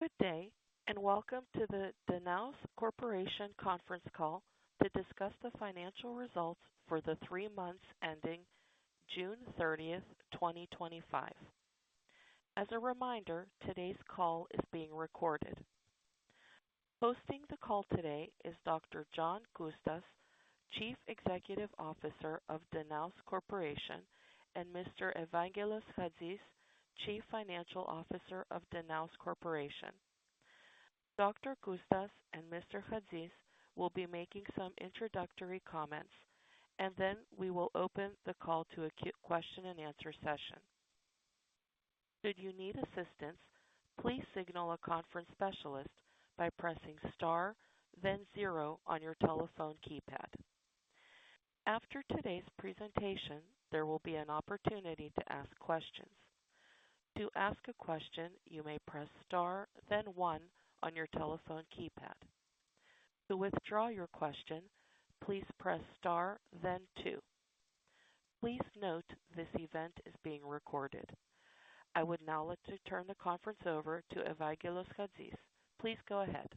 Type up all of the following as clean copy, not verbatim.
Good day, and welcome to the Danaos Corporation conference call to discuss the financial results for the 3 months ending June 30th, 2025. As a reminder, today's call is being recorded. Hosting the call today is Dr. John Coustas, Chief Executive Officer of Danaos Corporation, and Mr. Evangelos Chatzis, Chief Financial Officer of Danaos Corporation. Dr. Coustas and Mr. Chatzis will be making some introductory comments, and then we will open the call to a question and answer session. Should you need assistance, please signal a conference specialist by pressing star, then 0 on your telephone keypad. After today's presentation, there will be an opportunity to ask questions. To ask a question, you may press star, then 1 on your telephone keypad. To withdraw your question, please press star, then 2. Please note this event is being recorded. I would now like to turn the conference over to Evangelos Chatzis. Please go ahead.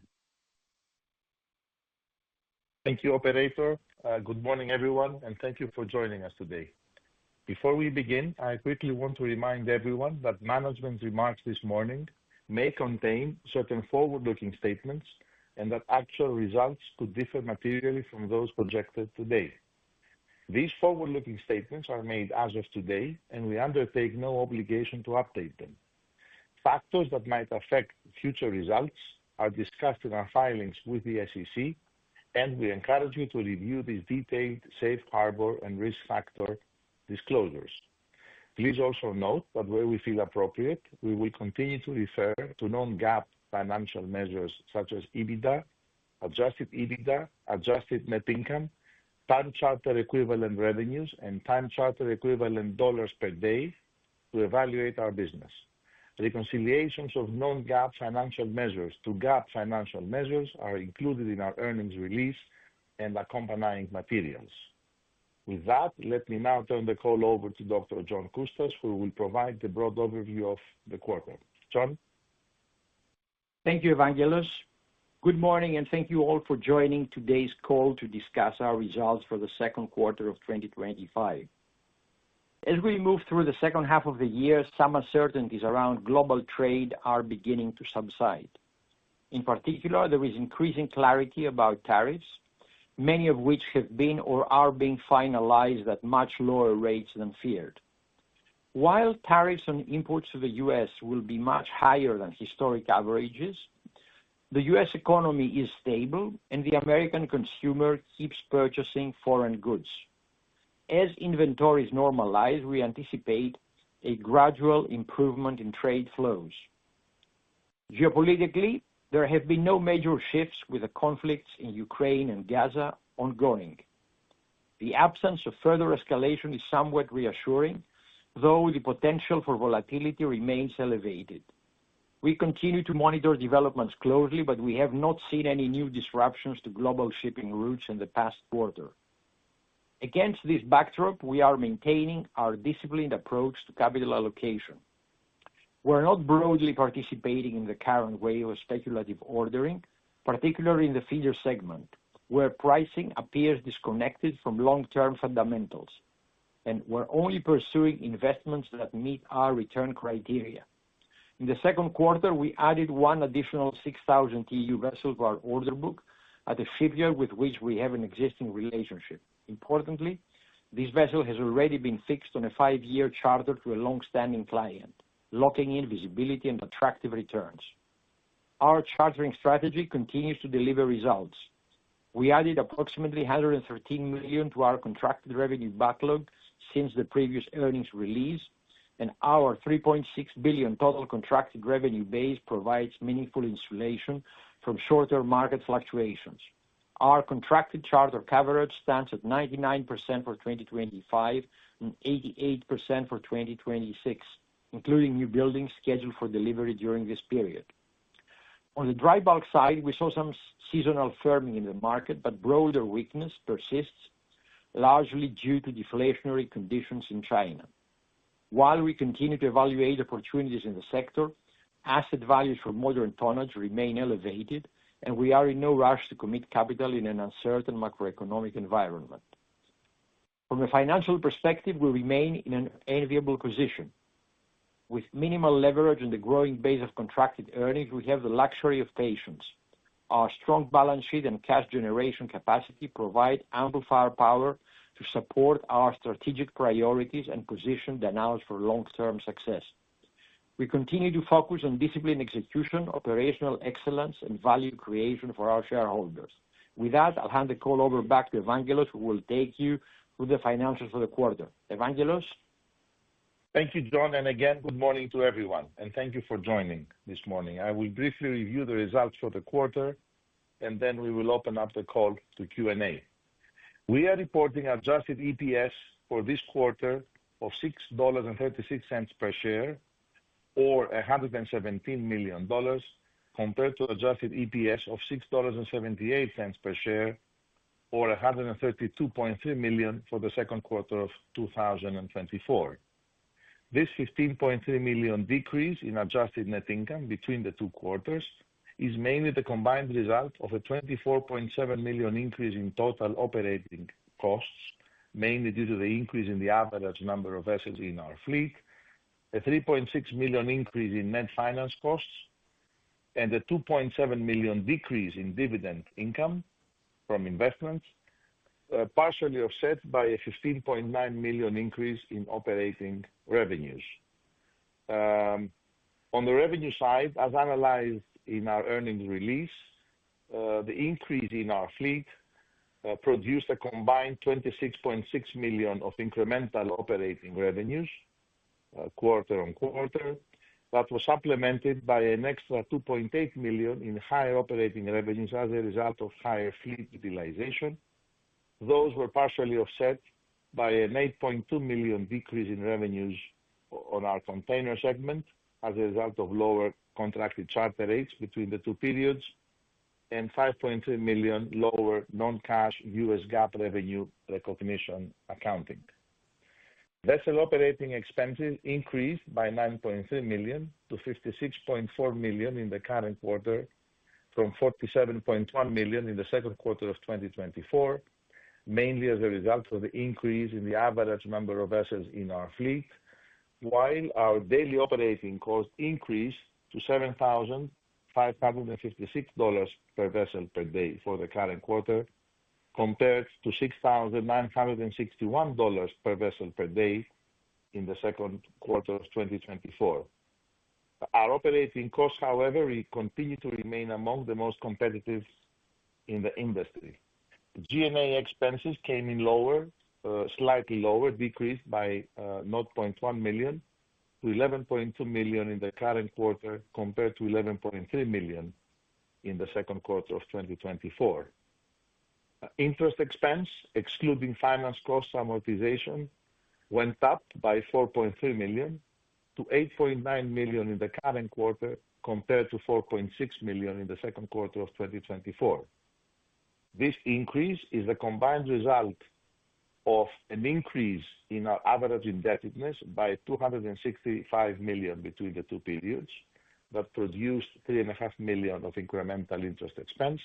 Thank you, Operator. Good morning, everyone, and thank you for joining us today. Before we begin, I quickly want to remind everyone that management's remarks this morning may contain certain forward-looking statements and that actual results could differ materially from those projected today. These forward-looking statements are made as of today, and we undertake no obligation to update them. Factors that might affect future results are discussed in our filings with the SEC, and we encourage you to review these detailed safe harbor and risk factor disclosures. Please also note that where we feel appropriate, we will continue to refer to non-GAAP financial measures such as EBITDA, adjusted net income, time charter equivalent revenues, and time charter equivalent dollars per day to evaluate our business. Reconciliations of non-GAAP financial measures to GAAP financial measures are included in our earnings release and accompanying materials. With that, let me now turn the call over to Dr. John Coustas, who will provide the broad overview of the quarter. John? Thank you, Evangelos. Good morning, and thank you all for joining today's call to discuss our results for the second quarter of 2025. As we move through the second half of the year, some uncertainties around global trade are beginning to subside. In particular, there is increasing clarity about tariffs, many of which have been or are being finalized at much lower rates than feared. While tariffs on imports to the U.S. will be much higher than historic averages, the U.S. economy is stable and the American consumer keeps purchasing foreign goods. As inventories normalize, we anticipate a gradual improvement in trade flows. Geopolitically, there have been no major shifts with the conflicts in Ukraine and Gaza ongoing. The absence of further escalation is somewhat reassuring, though the potential for volatility remains elevated. We continue to monitor developments closely, but we have not seen any new disruptions to global shipping routes in the past quarter. Against this backdrop, we are maintaining our disciplined approach to capital allocation. We're not broadly participating in the current wave of speculative ordering, particularly in the feeder segment, where pricing appears disconnected from long-term fundamentals, and we're only pursuing investments that meet our return criteria. In the second quarter, we added one additional 6,000 TEU vessel to our order book at a shipyard with which we have an existing relationship. Importantly, this vessel has already been fixed on a 5-year charter to a long-standing client, locking in visibility and attractive returns. Our chartering strategy continues to deliver results. We added approximately $113 million to our contracted revenue backlog since the previous earnings release, and our $3.6 billion total contracted revenue base provides meaningful insulation from shorter market fluctuations. Our contracted charter coverage stands at 99% for 2025 and 88% for 2026, including new buildings scheduled for delivery during this period. On the dry bulk side, we saw some seasonal firming in the market, but broader weakness persists, largely due to deflationary conditions in China. While we continue to evaluate opportunities in the sector, asset values for modern tonnage remain elevated, and we are in no rush to commit capital in an uncertain macroeconomic environment. From a financial perspective, we remain in an enviable position. With minimal leverage and the growing base of contracted earnings, we have the luxury of patience. Our strong balance sheet and cash generation capacity provide ample firepower to support our strategic priorities and position Danaos for long-term success. We continue to focus on disciplined execution, operational excellence, and value creation for our shareholders. With that, I'll hand the call over back to Evangelos, who will take you through the financials for the quarter. Evangelos? Thank you, John, and again, good morning to everyone, and thank you for joining this morning. I will briefly review the results for the quarter, and then we will open up the call to Q&A. We are reporting adjusted EPS for this quarter of $6.36 per share, or $117 million, compared to adjusted EPS of $6.78 per share, or $132.3 million for the second quarter of 2024. This $15.3 million decrease in adjusted net income between the two quarters is mainly the combined result of a $24.7 million increase in total operating costs, mainly due to the increase in the average number of vessels in our fleet, a $3.6 million increase in net finance costs, and a $2.7 million decrease in dividend income from investments, partially offset by a $15.9 million increase in operating revenues. On the revenue side, as analyzed in our earnings release, the increase in our fleet produced a combined $26.6 million of incremental operating revenues quarter on quarter. That was supplemented by an extra $2.8 million in higher operating revenues as a result of higher fleet utilization. Those were partially offset by an $8.2 million decrease in revenues on our container segment as a result of lower contracted charter rates between the two periods, and $5.3 million lower non-cash US GAAP revenue recognition accounting. Vessel operating expenses increased by $9.3 million to $56.4 million in the current quarter from $47.1 million in the second quarter of 2024, mainly as a result of the increase in the average number of vessels in our fleet, while our daily operating cost increased to $7,556 per vessel per day for the current quarter, compared to $6,961 per vessel per day in the second quarter of 2024. Our operating costs, however, continue to remain among the most competitive in the industry. G&A expenses came in lower, slightly lower, decreased by $0.1 million to $11.2 million in the current quarter, compared to $11.3 million in the second quarter of 2024. Interest expense, excluding finance cost amortization, went up by $4.3 million to $8.9 million in the current quarter, compared to $4.6 million in the second quarter of 2024. This increase is a combined result of an increase in our average indebtedness by $265 million between the two periods that produced $3.5 million of incremental interest expense,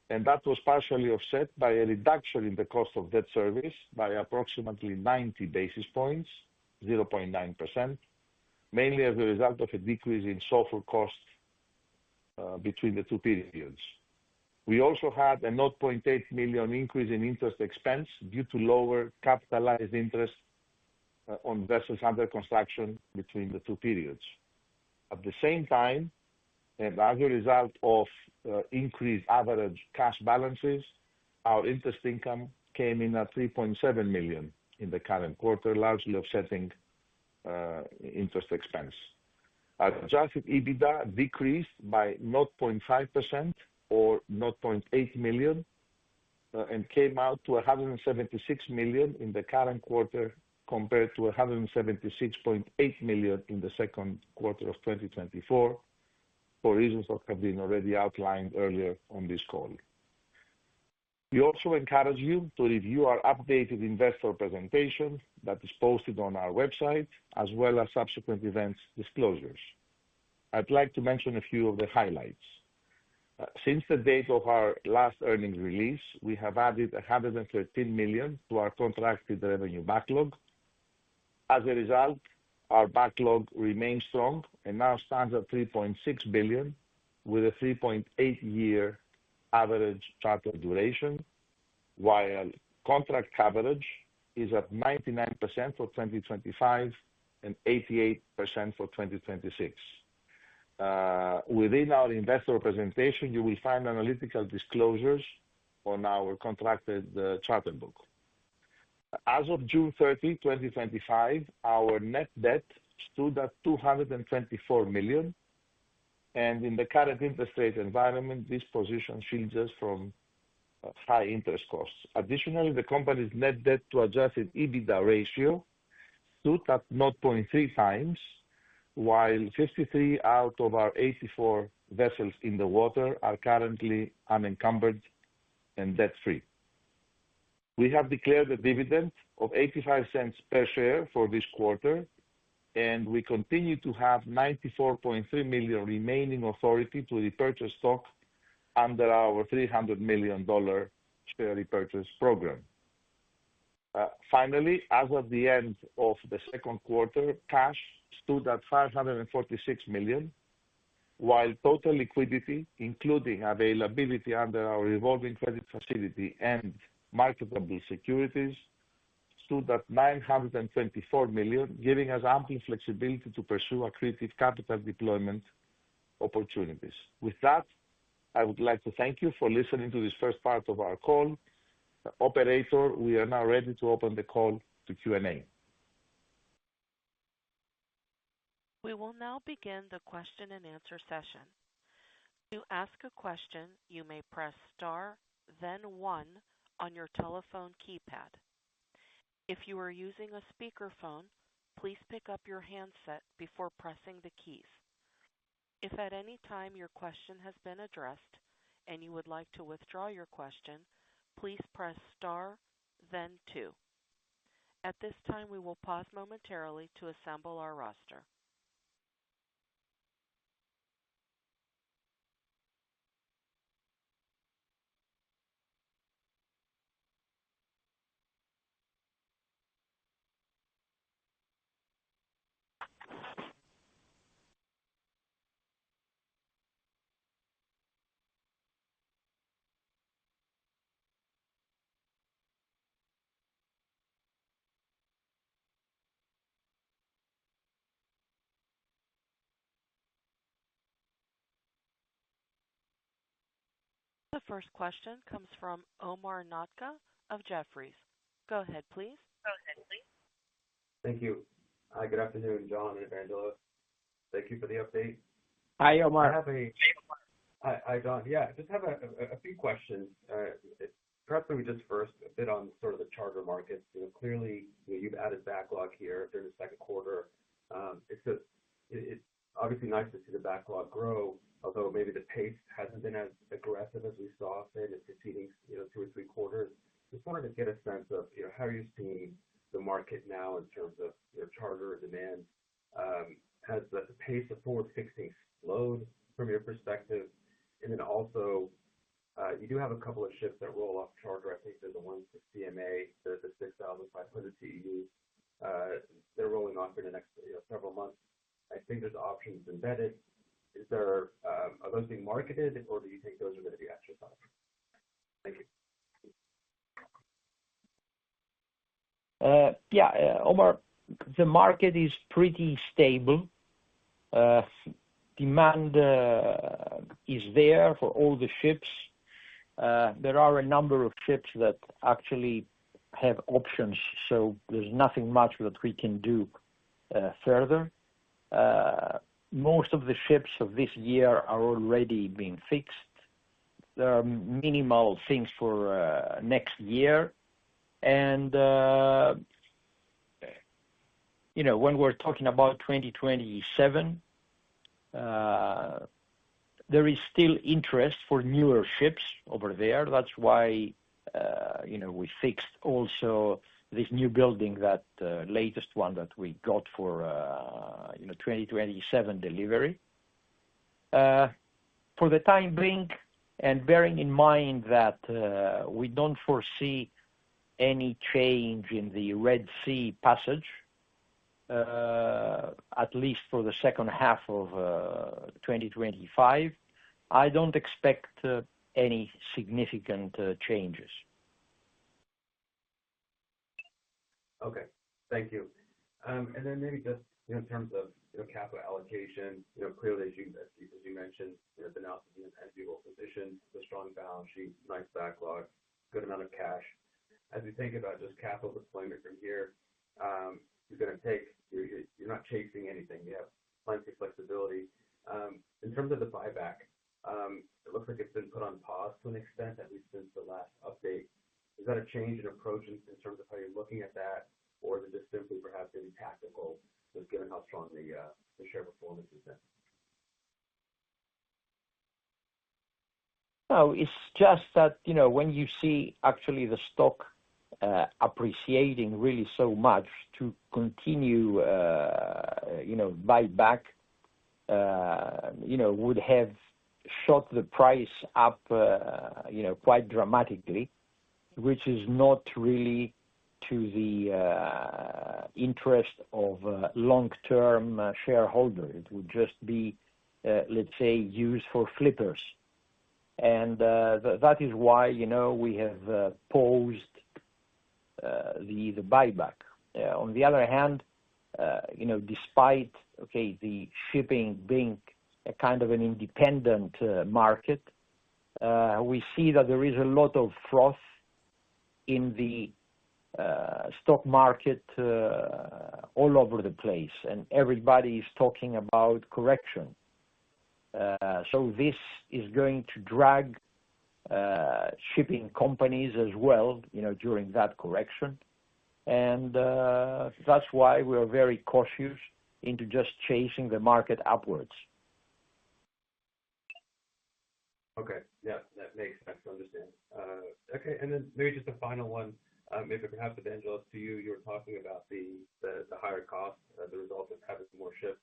and that was partially offset by a reduction in the cost of debt service by approximately 90 basis points, 0.9%, mainly as a result of a decrease in SOFR cost between the two periods. We also had a $0.8 million increase in interest expense due to lower capitalized interest on vessels under construction between the two periods. At the same time, and as a result of increased average cash balances, our interest income came in at $3.7 million in the current quarter, largely offsetting interest expense. Our adjusted EBITDA decreased by 0.5%, or $0.8 million, and came out to $176 million in the current quarter, compared to $176.8 million in the second quarter of 2024, for reasons that have been already outlined earlier on this call. We also encourage you to review our updated investor presentation that is posted on our website, as well as subsequent events disclosures. I'd like to mention a few of the highlights. Since the date of our last earnings release, we have added $113 million to our contracted revenue backlog. As a result, our backlog remains strong and now stands at $3.6 billion with a 3.8-year average charter duration, while contract coverage is at 99% for 2025 and 88% for 2026. Within our investor presentation, you will find analytical disclosures on our contracted charter book. As of June 30, 2025, our net debt stood at $224 million, and in the current interest rate environment, this position shields us from high interest costs. Additionally, the company's net debt to adjusted EBITDA ratio stood at 0.3 times, while 53 out of our 84 vessels in the water are currently unencumbered and debt-free. We have declared a dividend of 85 cents per share for this quarter, and we continue to have $94.3 million remaining authority to repurchase stock under our $300 million share repurchase program. Finally, as of the end of the second quarter, cash stood at $546 million, while total liquidity, including availability under our revolving credit facility and marketable securities, stood at $924 million, giving us ample flexibility to pursue accretive capital deployment opportunities. With that, I would like to thank you for listening to this first part of our call. Operator, we are now ready to open the call to Q&A. We will now begin the question and answer session. To ask a question, you may press star, then one on your telephone keypad. If you are using a speakerphone, please pick up your handset before pressing the keys. If at any time your question has been addressed and you would like to withdraw your question, please press star, then two. At this time, we will pause momentarily to assemble our roster. The first question comes from Omar Nokta of Jefferies. Go ahead, please. Thank you. Hi, good afternoon, John and Evangelos. Thank you for the update. Hi, Omar. Hi, John. Yeah, just have a few questions. Perhaps we just first a bit on sort of the charter markets. Clearly, you've added backlog here during the second quarter. It's obviously nice to see the backlog grow, although maybe the pace hasn't been as aggressive as we saw in the preceding 2 or 3 quarters. Just wanted to get a sense of how are you seeing the market now in terms of charter demand? Has the pace of forward fixing slowed from your perspective? And then also, you do have a couple of ships that roll off charter. I think they're the ones for CMA, the 6,500 TEUs. They're rolling off in the next several months. I think there's options embedded. Are those being marketed, or do you think those are going to be exercised? Thank you. Omar, the market is pretty stable. Demand is there for all the ships. There are a number of ships that actually have options, so there's nothing much that we can do further. Most of the ships of this year are already being fixed. There are minimal things for next year. And, when we're talking about 2027, there is still interest for newer ships over there. That's why, we fixed also this new building, that latest one that we got for 2027 delivery. For the time being, and bearing in mind that we don't foresee any change in the Red Sea passage, at least for the second half of 2025, I don't expect any significant changes. Okay, thank you. And then maybe just in terms of capital allocation, clearly as you mentioned, Danaos is in an enviable position, a strong balance sheet, nice backlog, good amount of cash. As we think about just capital deployment from here, you're not chasing anything. You have plenty of flexibility. In terms of the buyback, it looks like it's been put on pause to an extent, at least since the last update. Is that a change in approach in terms of how you're looking at that, or is it just simply perhaps maybe tactical, just given how strong the share performance has been? No, it's just that, when you see actually the stock appreciating really so much, to continue, buyback, would have shot the price up, quite dramatically, which is not really to the interest of long-term shareholders. It would just be, let's say, used for flippers. And that is why, we have paused the buyback. On the other hand, despite, the shipping being a kind of an independent market, we see that there is a lot of froth in the stock market all over the place, and everybody is talking about correction. So this is going to drag shipping companies as well, during that correction. And that's why we're very cautious into just chasing the market upwards. Okay, yeah, that makes sense to understand. Okay, and then maybe just a final one, maybe perhaps Evangelos, to you. You were talking about the higher cost as a result of having more ships.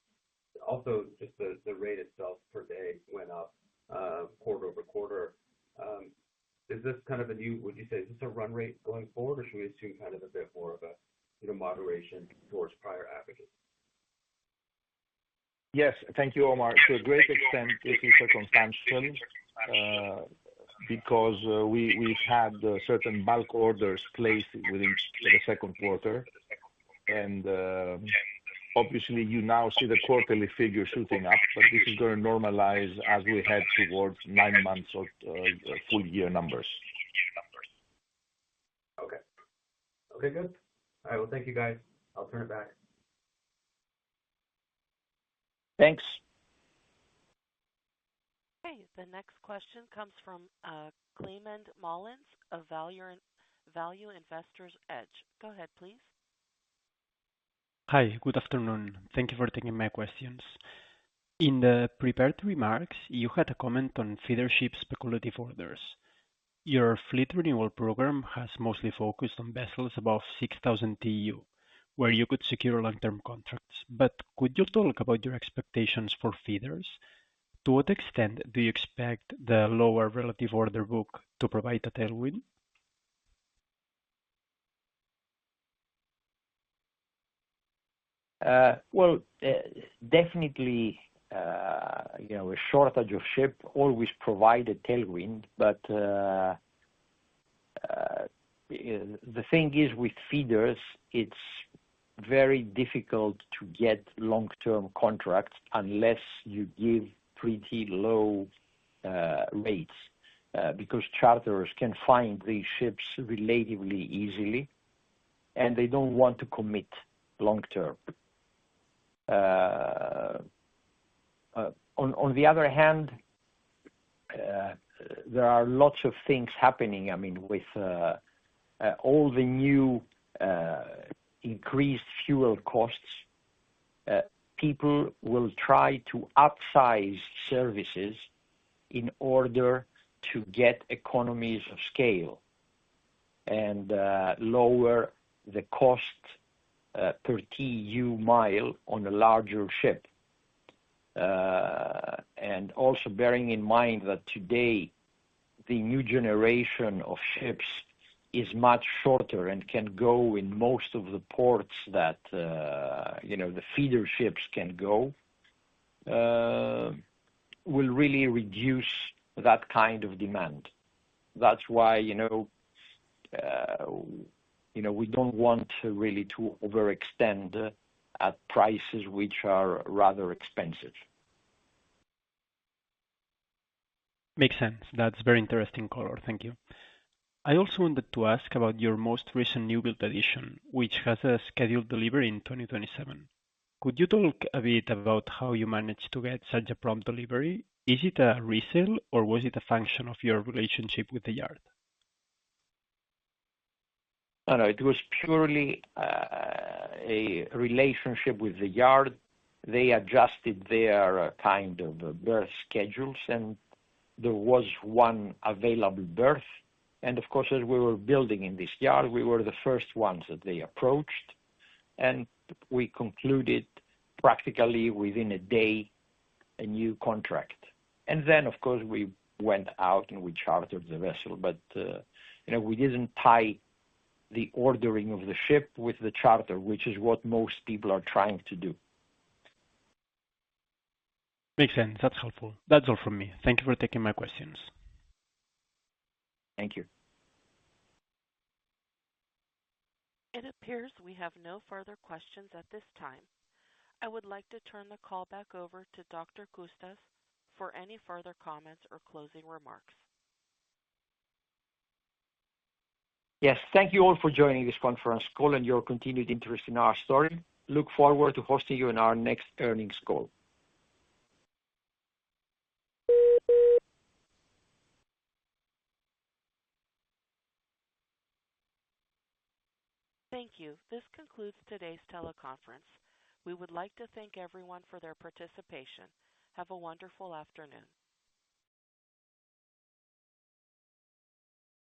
Also, just the rate itself per day went up quarter over quarter. Is this kind of would you say, is this a run rate going forward, or should we assume kind of a bit more of a moderation towards prior averages? Yes, thank you, Omar. To a great extent, this is circumstantial because we've had certain bulk orders placed within the second quarter. And obviously, you now see the quarterly figure shooting up, but this is going to normalize as we head towards 9 months or full year numbers. Okay. Okay, good. All right, well, thank you, guys. I'll turn it back. Thanks. Okay, the next question comes from Clement Mullins of Value Investors Edge. Go ahead, please. Hi, good afternoon. Thank you for taking my questions. In the prepared remarks, you had a comment on feeder ship speculative orders. Your fleet renewal program has mostly focused on vessels above 6,000 TEU, where you could secure long-term contracts. But could you talk about your expectations for feeders? To what extent do you expect the lower relative order book to provide a tailwind? Well, definitely, a shortage of ship always provide a tailwind, but the thing is with feeders, it's very difficult to get long-term contracts unless you give pretty low rates, because charterers can find these ships relatively easily, and they don't want to commit long-term. On the other hand, there are lots of things happening. I mean, with all the new increased fuel costs, people will try to upsize services in order to get economies of scale and lower the cost per TEU mile on a larger ship. and also bearing in mind that today the new generation of ships is much shorter and can go in most of the ports that the feeder ships can go, will really reduce that kind of demand. That's why we don't want really to overextend at prices which are rather expensive. Makes sense. That's very interesting color. Thank you. I also wanted to ask about your most recent new build edition, which has a scheduled delivery in 2027. Could you talk a bit about how you managed to get such a prompt delivery? Is it a resale or was it a function of your relationship with the yard? No, it was purely a relationship with the yard. They adjusted their kind of berth schedules, and there was one available berth. And of course, as we were building in this yard, we were the first ones that they approached, and we concluded practically within a day a new contract. And then, of course, we went out and we chartered the vessel, but we didn't tie the ordering of the ship with the charter, which is what most people are trying to do. Makes sense. That's helpful. That's all from me. Thank you for taking my questions. Thank you. It appears we have no further questions at this time. I would like to turn the call back over to Dr. Coustas for any further comments or closing remarks. Yes, thank you all for joining this conference call and your continued interest in our story. Look forward to hosting you in our next earnings call. Thank you. This concludes today's teleconference. We would like to thank everyone for their participation. Have a wonderful afternoon.